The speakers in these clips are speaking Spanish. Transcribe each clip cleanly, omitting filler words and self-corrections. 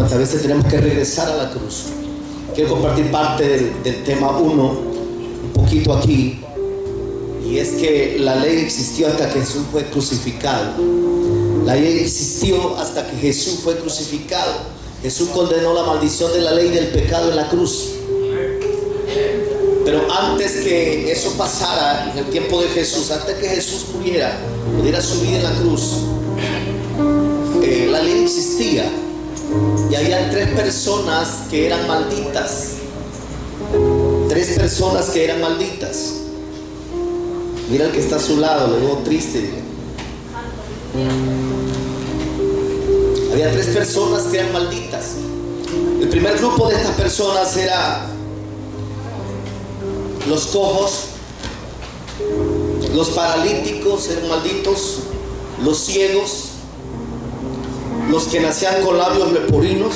¿Cuántas veces tenemos que regresar a la cruz? Quiero compartir parte del tema 1, un poquito aquí. Y es que la ley existió hasta que Jesús fue crucificado. La ley existió hasta que Jesús fue crucificado. Jesús condenó la maldición de la ley del pecado en la cruz. Pero antes que eso pasara, en el tiempo de Jesús, antes que Jesús muriera, pudiera su vida en la cruz, la ley existía. Y había 3 personas que eran malditas. 3 personas que eran malditas. Mira el que está a su lado, le veo triste. Había 3 personas que eran malditas. El primer grupo de estas personas era los cojos, los paralíticos eran malditos, los ciegos, los que nacían con labios leporinos,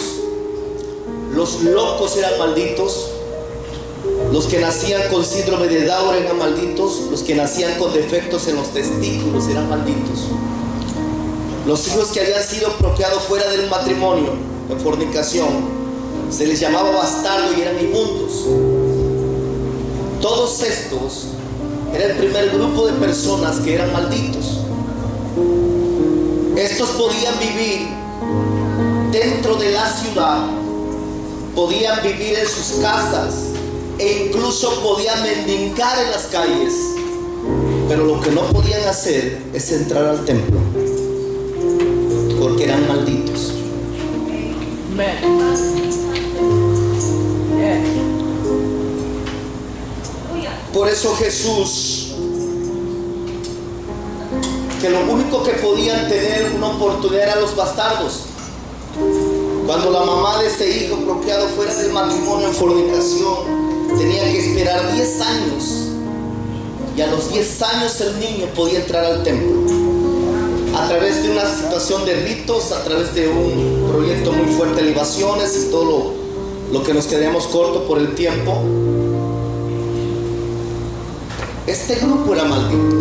los locos eran malditos, los que nacían con síndrome de Down eran malditos, los que nacían con defectos en los testículos eran malditos. Los hijos que habían sido procreados fuera del matrimonio, en fornicación, se les llamaba bastardo y eran inmundos. Todos estos eran el primer grupo de personas que eran malditos. Estos podían vivir dentro de la ciudad, podían vivir en sus casas e incluso podían mendigar en las calles, pero lo que no podían hacer es entrar al templo, porque eran malditos. Por eso Jesús, que lo único que podían tener una oportunidad eran los bastardos. Cuando la mamá de ese hijo procreado fuera del matrimonio en fornicación, tenía que esperar 10 años. Y a los 10 años el niño podía entrar al templo. A través de una situación de ritos, a través de un proyecto muy fuerte de libaciones y todo lo que nos quedamos corto por el tiempo. Este grupo era maldito.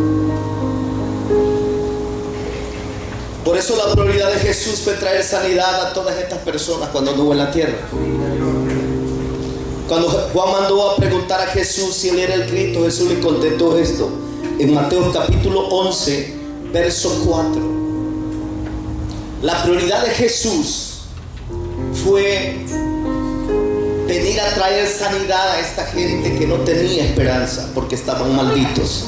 Por eso la prioridad de Jesús fue traer sanidad a todas estas personas cuando anduvo en la tierra. Cuando Juan mandó a preguntar a Jesús si él era el Cristo, Jesús le contestó esto en Mateo capítulo 11, verso 4. La prioridad de Jesús fue venir a traer sanidad a esta gente que no tenía esperanza porque estaban malditos.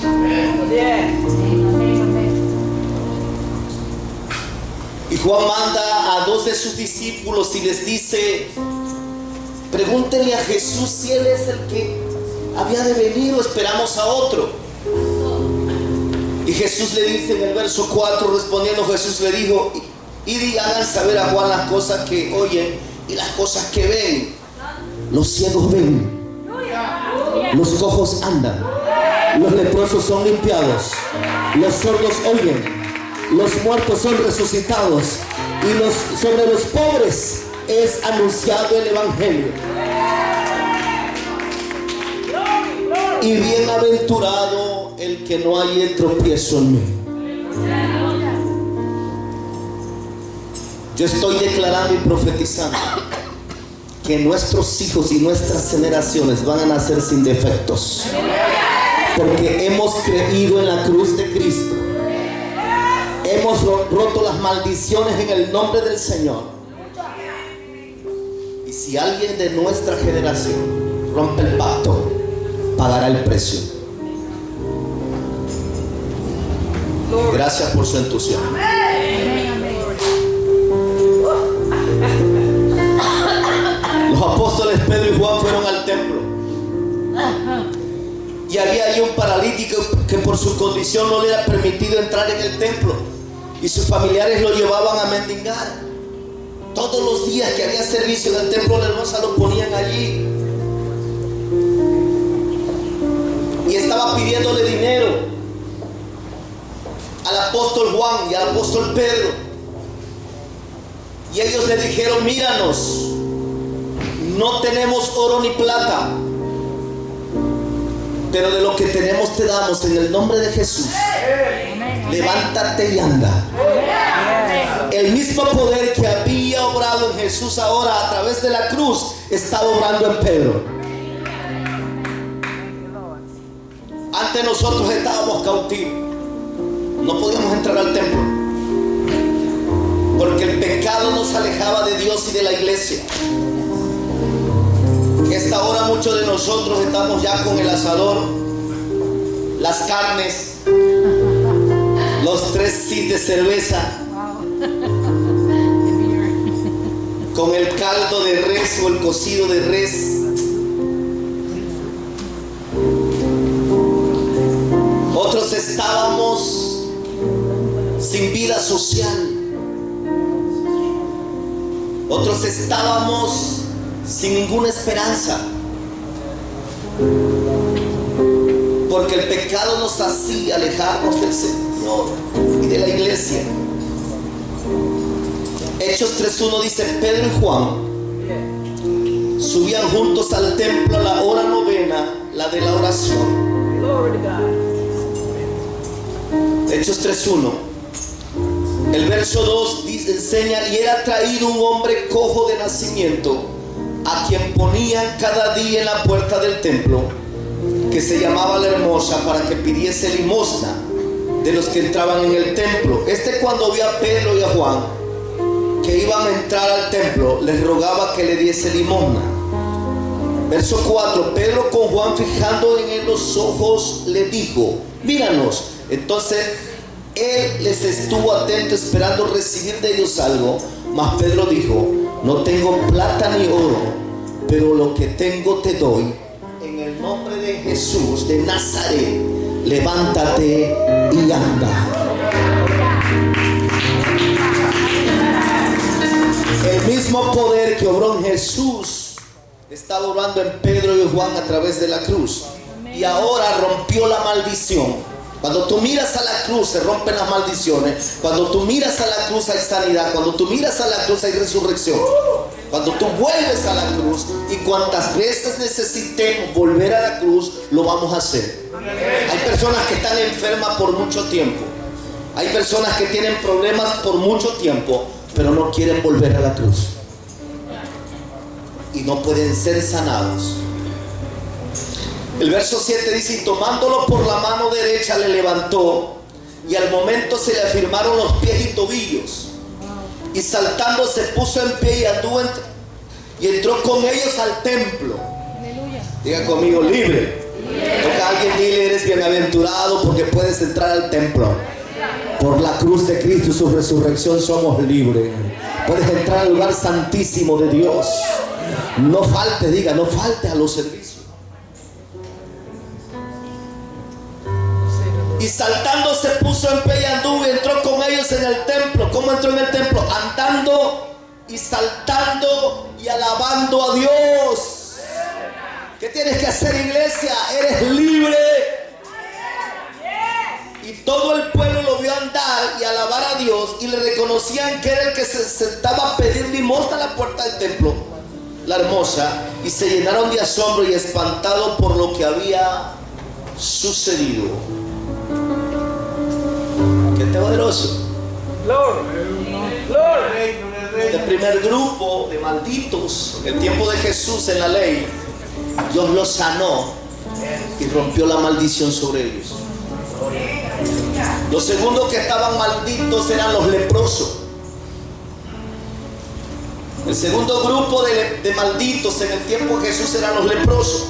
Y Juan manda a 2 de sus discípulos y les dice: pregúntenle a Jesús si él es el que había de venir o esperamos a otro. Y Jesús le dice en el verso 4, respondiendo Jesús le dijo: id y hagan saber a Juan las cosas que oyen y las cosas que ven. Los ciegos ven, los cojos andan, los leprosos son limpiados, los sordos oyen, los muertos son resucitados y sobre los pobres es anunciado el evangelio. Y bienaventurado el que no haya tropiezo en mí. Yo estoy declarando y profetizando que nuestros hijos y nuestras generaciones van a nacer sin defectos, porque hemos creído en la cruz de Cristo. Hemos roto las maldiciones en el nombre del Señor. Y si alguien de nuestra generación rompe el pacto, pagará el precio. Gracias por su entusiasmo. Los apóstoles Pedro y Juan fueron al templo. Y había ahí un paralítico que por su condición no le era permitido entrar en el templo. Y sus familiares lo llevaban a mendigar. Todos los días que había servicio en el templo de la hermosa lo ponían allí. Y estaba pidiéndole dinero al apóstol Juan y al apóstol Pedro. Y ellos le dijeron: míranos, no tenemos oro ni plata, pero de lo que tenemos te damos en el nombre de Jesús. levántate y anda. El mismo poder que había obrado en Jesús ahora a través de la cruz está obrando en Pedro. Antes nosotros estábamos cautivos, no podíamos entrar al templo porque el pecado nos alejaba de Dios y de la iglesia. Esta hora muchos de nosotros estamos ya con el asador, las carnes, los 3 sits de cerveza, con el caldo de res o el cocido de res. Otros estábamos sin vida social. Otros estábamos sin ninguna esperanza, porque el pecado nos hacía alejarnos del Señor y de la iglesia. Hechos 3:1 dice: Pedro y Juan subían juntos al templo a la hora novena, la de la oración. Hechos 3:1. El verso 2 dice, enseña: y era traído un hombre cojo de nacimiento, a quien ponían cada día en la puerta del templo, que se llamaba La Hermosa, para que pidiese limosna de los que entraban en el templo. Cuando vio a Pedro y a Juan que iban a entrar al templo, les rogaba que le diese limosna. Verso 4: Pedro con Juan, fijando en él los ojos, le dijo: míranos. Entonces él les estuvo atento, esperando recibir de ellos algo. Mas Pedro dijo: no tengo plata ni oro, pero lo que tengo te doy. En el nombre de Jesús de Nazaret, levántate y anda. El mismo poder que obró en Jesús estaba obrando en Pedro y Juan a través de la cruz. Y ahora rompió la maldición. Cuando tú miras a la cruz se rompen las maldiciones. Cuando tú miras a la cruz hay sanidad. Cuando tú miras a la cruz hay resurrección. Cuando tú vuelves a la cruz, y cuantas veces necesitemos volver a la cruz, lo vamos a hacer. Hay personas que están enfermas por mucho tiempo. Hay personas que tienen problemas por mucho tiempo, pero no quieren volver a la cruz. Y no pueden ser sanados. El verso 7 dice: y tomándolo por la mano derecha le levantó, y al momento se le afirmaron los pies y tobillos, y saltando se puso en pie y anduvo y entró con ellos al templo. Aleluya. Diga conmigo: libre. Toca a alguien, dile: eres bienaventurado porque puedes entrar al templo. Por la cruz de Cristo y su resurrección somos libres. Puedes entrar al lugar santísimo de Dios. No falte, diga, no falte a los servicios. Y saltando se puso en pie y anduvo y entró con ellos en el templo. ¿Cómo entró en el templo? Andando y saltando y alabando a Dios. ¿Qué tienes que hacer, iglesia? Eres libre. Y todo el pueblo lo vio andar y alabar a Dios, y le reconocían que era el que se sentaba a pedir limosna a la puerta del templo, La Hermosa, y se llenaron de asombro y espantados por lo que había sucedido. ¡Qué poderoso! El primer grupo de malditos en el tiempo de Jesús en la ley, Dios los sanó y rompió la maldición sobre ellos. Los segundos que estaban malditos eran los leprosos. El segundo grupo de malditos en el tiempo de Jesús eran los leprosos.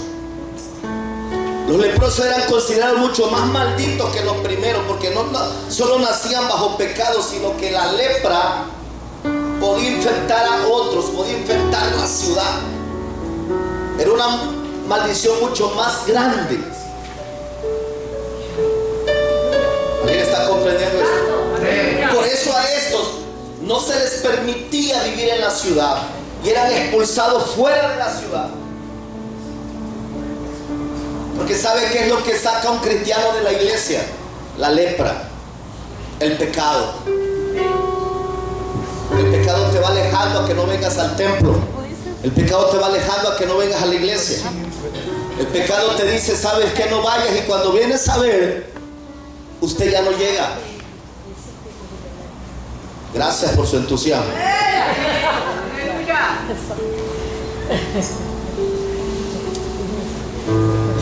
Los leprosos eran considerados mucho más malditos que los primeros, porque no solo nacían bajo pecado, sino que la lepra podía infectar a otros, podía infectar la ciudad. Era una maldición mucho más grande. ¿Alguien está comprendiendo esto? Por eso a estos no se les permitía vivir en la ciudad y eran expulsados fuera de la ciudad. Porque ¿sabe qué es lo que saca a un cristiano de la iglesia? La lepra, el pecado. El pecado te va alejando a que no vengas al templo. El pecado te va alejando a que no vengas a la iglesia. El pecado te dice: sabes que no vayas, y cuando vienes a ver, usted ya no llega. Gracias por su entusiasmo.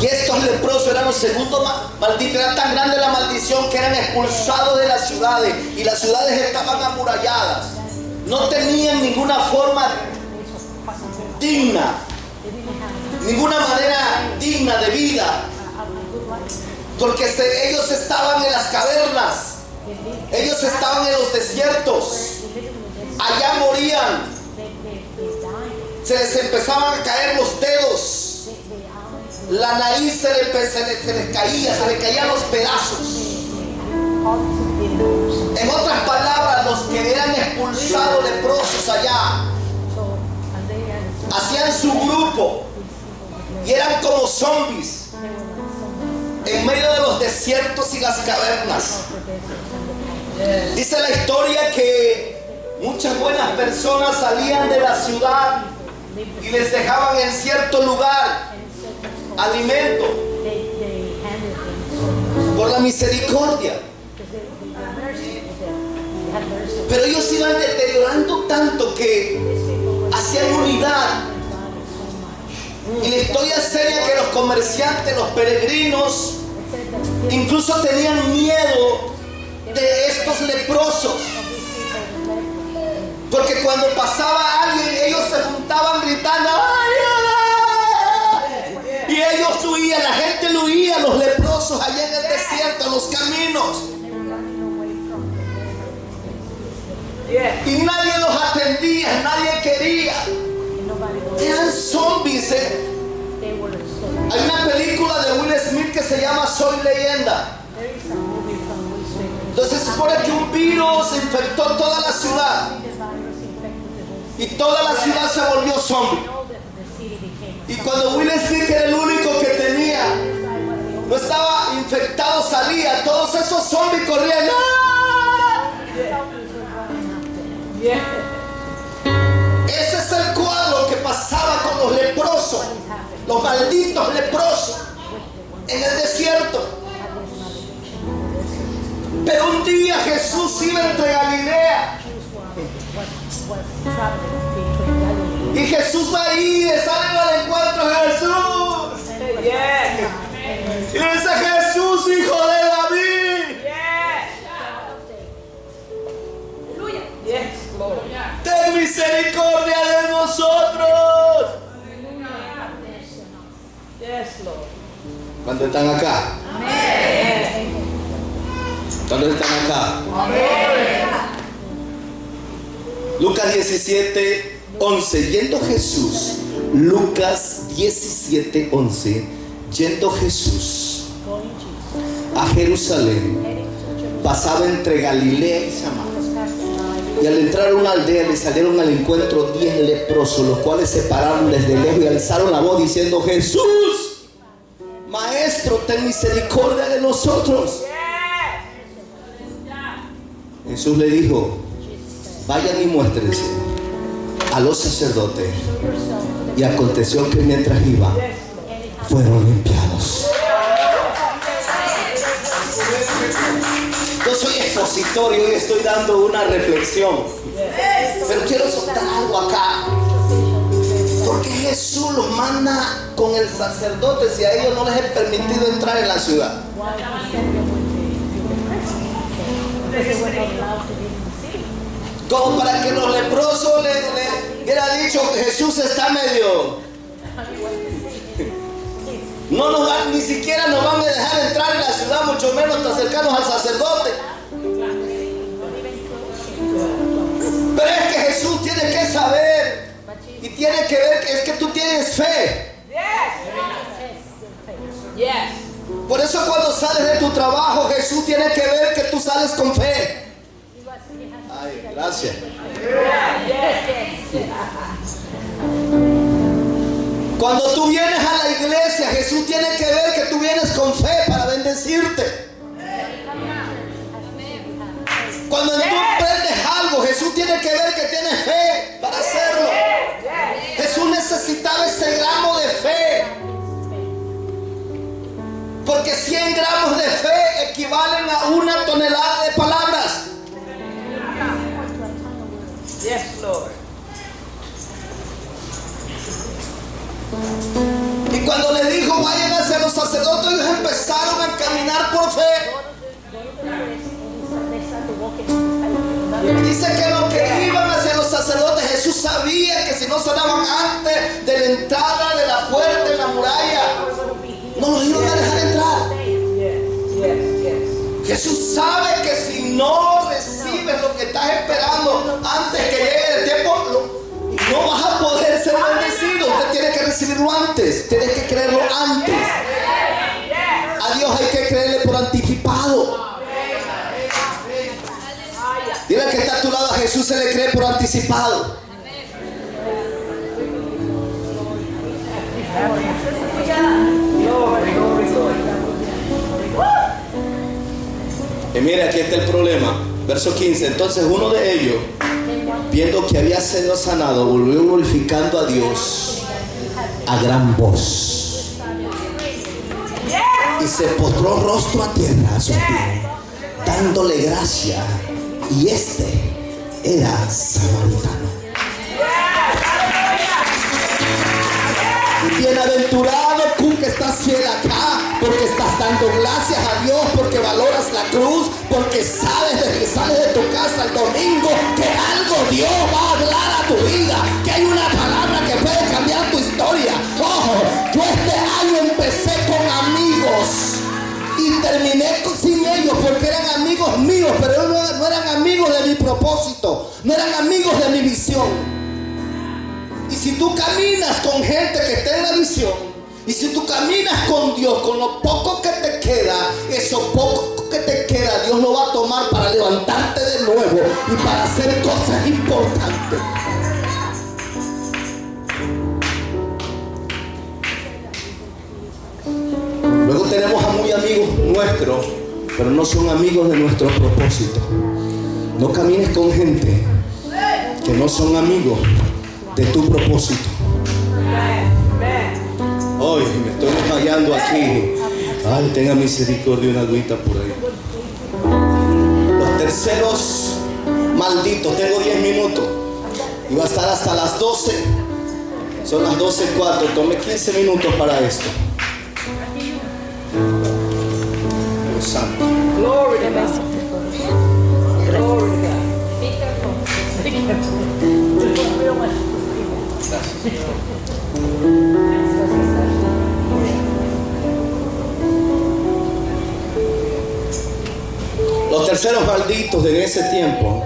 Y estos leprosos eran los segundos malditos. Era tan grande la maldición que eran expulsados de las ciudades. Y las ciudades estaban amuralladas. No tenían ninguna forma digna, ninguna manera digna de vida. Porque ellos estaban en las cavernas. Ellos estaban en los desiertos. Allá morían. Se les empezaban a caer los dedos. La nariz se les caían los pedazos. En otras palabras, los que eran expulsados leprosos allá hacían su grupo y eran como zombies en medio de los desiertos y las cavernas. Dice la historia que muchas buenas personas salían de la ciudad y les dejaban en cierto lugar alimento por la misericordia. Pero ellos iban deteriorando tanto que hacían unidad. Y la historia enseña que los comerciantes, los peregrinos, incluso tenían miedo de estos leprosos. Porque cuando pasaba alguien, ellos se juntaban gritando, ¡ay, ay! Y ellos huían, la gente lo huía, los leprosos allá en el desierto, en los caminos. Y nadie los atendía, nadie quería. Eran zombies. Hay una película de Will Smith que se llama Soy Leyenda. Entonces se supone que un virus infectó toda la ciudad. Y toda la ciudad se volvió zombie. Y cuando Will Smith, que era el único que tenía, no estaba infectado, salía, todos esos zombies corrían. ¡Ah! Ese es el cuadro que pasaba con los leprosos, los malditos leprosos en el desierto. Pero un día Jesús iba entre Galilea. Y Jesús va ahí, le sale al encuentro a Jesús. Y le dice: Jesús, hijo de David, ten misericordia de nosotros. ¿Cuántos están acá? ¿Cuántos están acá? Lucas 17, 11. Yendo Jesús, Lucas 17, 11. Yendo Jesús a Jerusalén, pasaba entre Galilea y Samaria. Y al entrar a una aldea le salieron al encuentro 10 leprosos, los cuales se pararon desde lejos y alzaron la voz diciendo: Jesús, Maestro, ten misericordia de nosotros. Jesús le dijo: vayan y muéstrense a los sacerdotes. Y aconteció que mientras iban, fueron limpiados. Yo soy expositor y hoy estoy dando una reflexión, pero quiero soltar algo acá. ¿Por qué Jesús los manda con el sacerdote si a ellos no les es permitido entrar en la ciudad? Como para que los leprosos le hubiera dicho: Jesús está medio, no nos van, ni siquiera nos van a dejar entrar en la ciudad, mucho menos acercarnos al sacerdote. Pero es que Jesús tiene que saber y tiene que ver que es que tú tienes fe. Por eso cuando sales de tu trabajo, Jesús tiene que ver que tú sales con fe. Ay, gracias. Cuando tú vienes a la iglesia, Jesús tiene que ver que tú vienes con fe para bendecirte. Cuando tú emprendes algo, Jesús tiene que ver que tienes fe para hacerlo. Jesús necesitaba ese gramo de fe, porque 100 gramos de fe equivalen a 1 tonelada de palabras. Y cuando le dijo, vayan hacia los sacerdotes, ellos empezaron a caminar por fe. Y dice que los que iban hacia los sacerdotes, Jesús sabía que si no sanaban antes de la entrada de la puerta en la muralla, no los iban a dejar entrar. Jesús sabe que si no recibes lo que estás esperando antes que llegue el tiempo, no vas a poder ser bendecido. Usted tiene que recibirlo antes, tiene que creerlo antes. A Dios hay que creerle por anticipado. Dile que está a tu lado, a Jesús se le cree por anticipado. Y mire, aquí está el problema. Verso 15. Entonces uno de ellos, viendo que había sido sanado, volvió glorificando a Dios a gran voz. Y se postró rostro a tierra a sus pies, dándole gracia. Y este era samaritano. Bienaventurado tú que estás fiel acá, porque estás dando gracias a Dios, porque valoras la cruz, porque sabes desde que sales de tu casa el domingo que algo Dios va a hablar a tu vida, que hay una palabra que puede cambiar tu historia. Ojo, yo este año empecé con amigos y terminé sin ellos porque eran amigos míos, pero ellos no eran amigos de mi propósito, no eran amigos de mi visión. Y si tú caminas con gente que está en la visión, y si tú caminas con Dios, con lo poco que te queda, eso poco que te queda, Dios lo va a tomar para levantarte de nuevo y para hacer cosas importantes. Luego tenemos a muy amigos nuestros, pero no son amigos de nuestro propósito. No camines con gente que no son amigos de tu propósito. Hoy me estoy desmayando aquí. Ay, tenga misericordia, una agüita por ahí. Los terceros malditos. Tengo 10 minutos y va a estar hasta las 12. Son las 12:04. Tomé 15 minutos para esto. Dios santo. Glory to God. Glory to God. Los terceros malditos de ese tiempo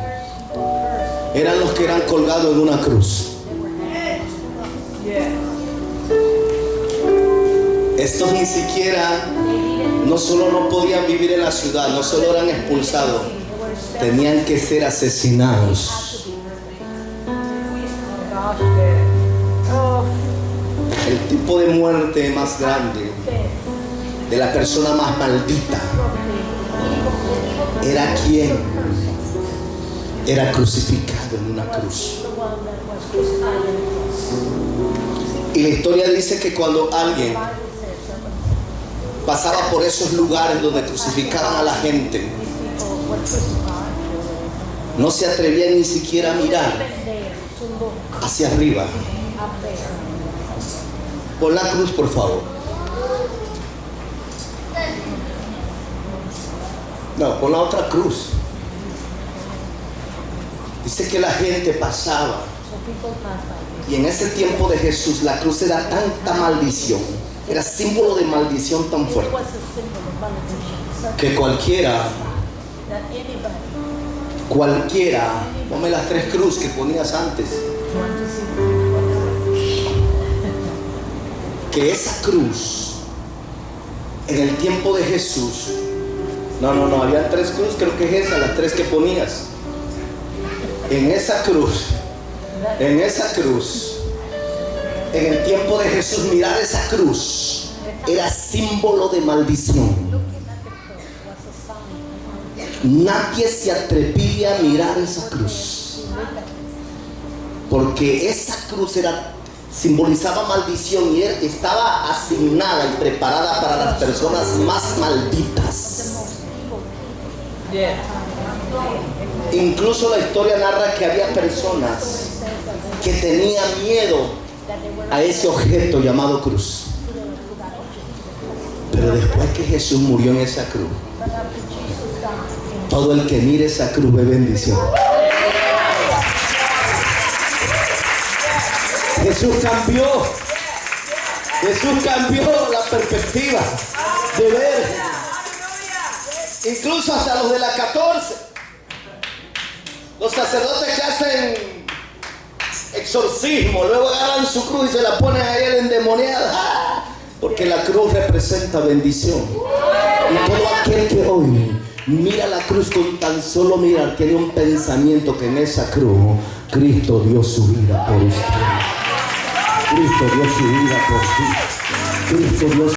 eran los que eran colgados en una cruz. Estos ni siquiera, no solo no podían vivir en la ciudad, no solo eran expulsados, tenían que ser asesinados. El tipo de muerte más grande de la persona más maldita era quien era crucificado en una cruz. Y la historia dice que cuando alguien pasaba por esos lugares donde crucificaban a la gente, no se atrevían ni siquiera a mirar hacia arriba. Pon la cruz, por favor. No, pon la otra cruz. Dice que la gente pasaba. Y en ese tiempo de Jesús la cruz era tanta maldición, era símbolo de maldición tan fuerte, que cualquiera, ponme las 3 cruces que ponías antes, que esa cruz en el tiempo de Jesús, no, había 3 cruces, creo que es esa, las 3 que ponías. En esa cruz, en el tiempo de Jesús, mirar esa cruz era símbolo de maldición. Nadie se atrevía a mirar esa cruz, porque esa cruz simbolizaba maldición y estaba asignada y preparada para las personas más malditas. Incluso la historia narra que había personas que tenían miedo a ese objeto llamado cruz. Pero después que Jesús murió en esa cruz, todo el que mire esa cruz ve bendición. Jesús cambió la perspectiva de ver. Incluso hasta los de la 14. Los sacerdotes que hacen exorcismo, luego agarran su cruz y se la ponen a él endemoniada. Porque la cruz representa bendición. Y todo aquel que hoy mira la cruz, con tan solo mirar, tiene un pensamiento que en esa cruz Cristo dio su vida por usted. Cristo dio su vida por ti. Cristo dio